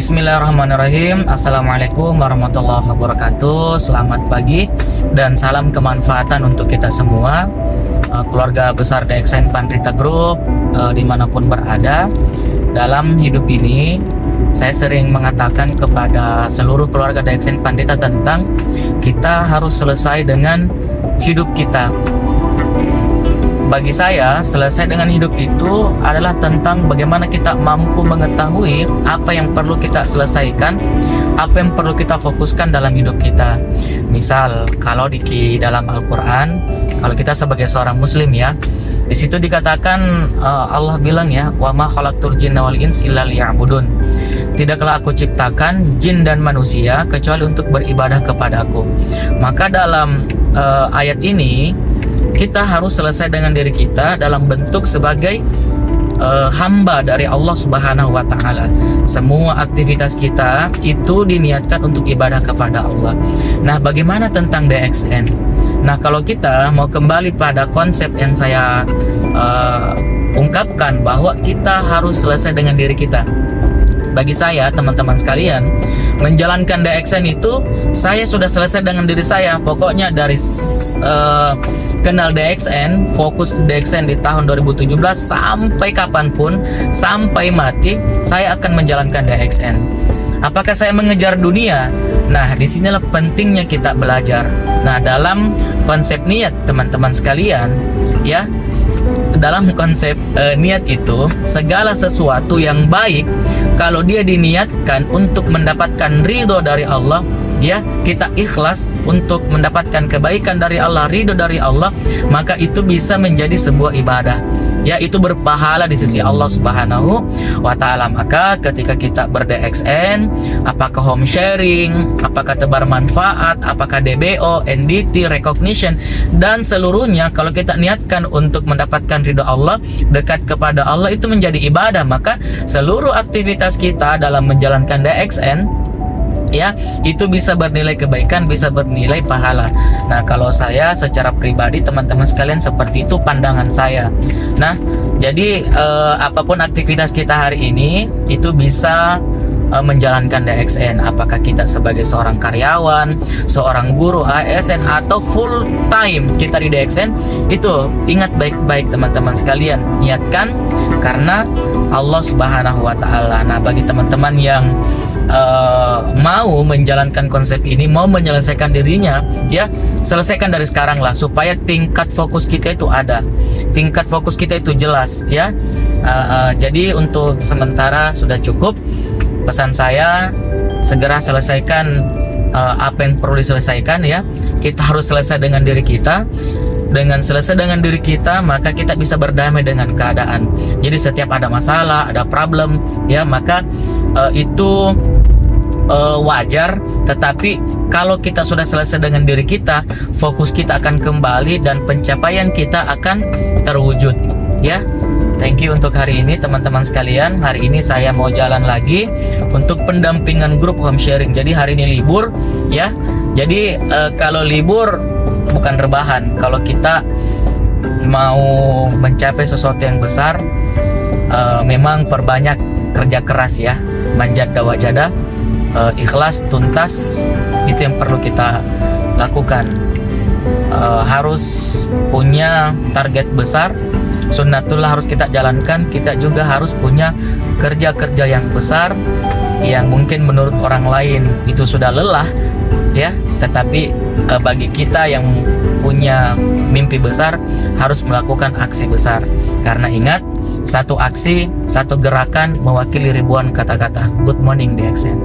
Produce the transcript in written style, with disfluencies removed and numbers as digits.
Bismillahirrahmanirrahim. Assalamualaikum warahmatullahi wabarakatuh. Selamat pagi dan salam kemanfaatan untuk kita semua, keluarga besar DXN Pandita Group, dimanapun berada. Dalam hidup ini saya sering mengatakan kepada seluruh keluarga DXN Pandita tentang kita harus selesai dengan hidup kita. Bagi saya, selesai dengan hidup itu adalah tentang bagaimana kita mampu mengetahui apa yang perlu kita selesaikan, apa yang perlu kita fokuskan dalam hidup kita. Misal, kalau di dalam Al-Quran, kalau kita sebagai seorang muslim ya, di situ dikatakan Allah bilang ya, wa ma khalaqtul jinna wal ins illa liya'budun. Tidaklah aku ciptakan jin dan manusia kecuali untuk beribadah kepadaku. Maka dalam ayat ini kita harus selesai dengan diri kita dalam bentuk sebagai hamba dari Allah Subhanahu wa Ta'ala. Semua aktivitas kita itu diniatkan untuk ibadah kepada Allah. Nah, bagaimana tentang DXN? Nah, kalau kita mau kembali pada konsep yang saya ungkapkan, bahwa kita harus selesai dengan diri kita. Bagi saya, teman-teman sekalian, menjalankan DXN itu saya sudah selesai dengan diri saya. Pokoknya dari kenal DXN, fokus DXN di tahun 2017 sampai kapanpun, sampai mati, saya akan menjalankan DXN. Apakah saya mengejar dunia? Nah, disinilah pentingnya kita belajar. Nah, dalam konsep niat, teman-teman sekalian, ya, dalam konsep niat itu, segala sesuatu yang baik kalau dia diniatkan untuk mendapatkan ridho dari Allah, ya, kita ikhlas untuk mendapatkan kebaikan dari Allah, ridho dari Allah, maka itu bisa menjadi sebuah ibadah, ya, itu berpahala di sisi Allah Subhanahu wa Ta'ala. Maka ketika kita ber-DXN, apakah home sharing, apakah tebar manfaat, apakah DBO, NDT, recognition, dan seluruhnya, kalau kita niatkan untuk mendapatkan ridho Allah, dekat kepada Allah, itu menjadi ibadah. Maka seluruh aktivitas kita dalam menjalankan DXN, ya, itu bisa bernilai kebaikan, bisa bernilai pahala. Nah, kalau saya secara pribadi, teman-teman sekalian, seperti itu pandangan saya. Nah, jadi apapun aktivitas kita hari ini itu bisa menjalankan DXN. Apakah kita sebagai seorang karyawan, seorang guru ASN, atau full time kita di DXN, itu ingat baik-baik teman-teman sekalian, niatkan karena Allah Subhanahu wa Ta'ala. Nah, bagi teman-teman yang mau menjalankan konsep ini, mau menyelesaikan dirinya, ya, selesaikan dari sekarang lah, supaya tingkat fokus kita itu ada, tingkat fokus kita itu jelas, ya. Jadi untuk sementara sudah cukup. Pesan saya, segera selesaikan apa yang perlu diselesaikan, ya. Kita harus selesai dengan diri kita. Dengan selesai dengan diri kita, maka kita bisa berdamai dengan keadaan. Jadi setiap ada masalah, ada problem, ya, maka itu wajar. Tetapi kalau kita sudah selesai dengan diri kita, fokus kita akan kembali dan pencapaian kita akan terwujud, ya. Thank you untuk hari ini, teman-teman sekalian. Hari ini saya mau jalan lagi untuk pendampingan grup home sharing. Jadi hari ini libur, ya. Jadi kalau libur bukan rebahan. Kalau kita mau mencapai sesuatu yang besar, memang perbanyak kerja keras, ya. Manjada wajada, ikhlas, tuntas, itu yang perlu kita lakukan. Harus punya target besar, sunnatullah harus kita jalankan. Kita juga harus punya kerja-kerja yang besar, yang mungkin menurut orang lain itu sudah lelah, ya, tetapi bagi kita yang punya mimpi besar, harus melakukan aksi besar. Karena ingat, satu aksi, satu gerakan mewakili ribuan kata-kata. Good morning DXN.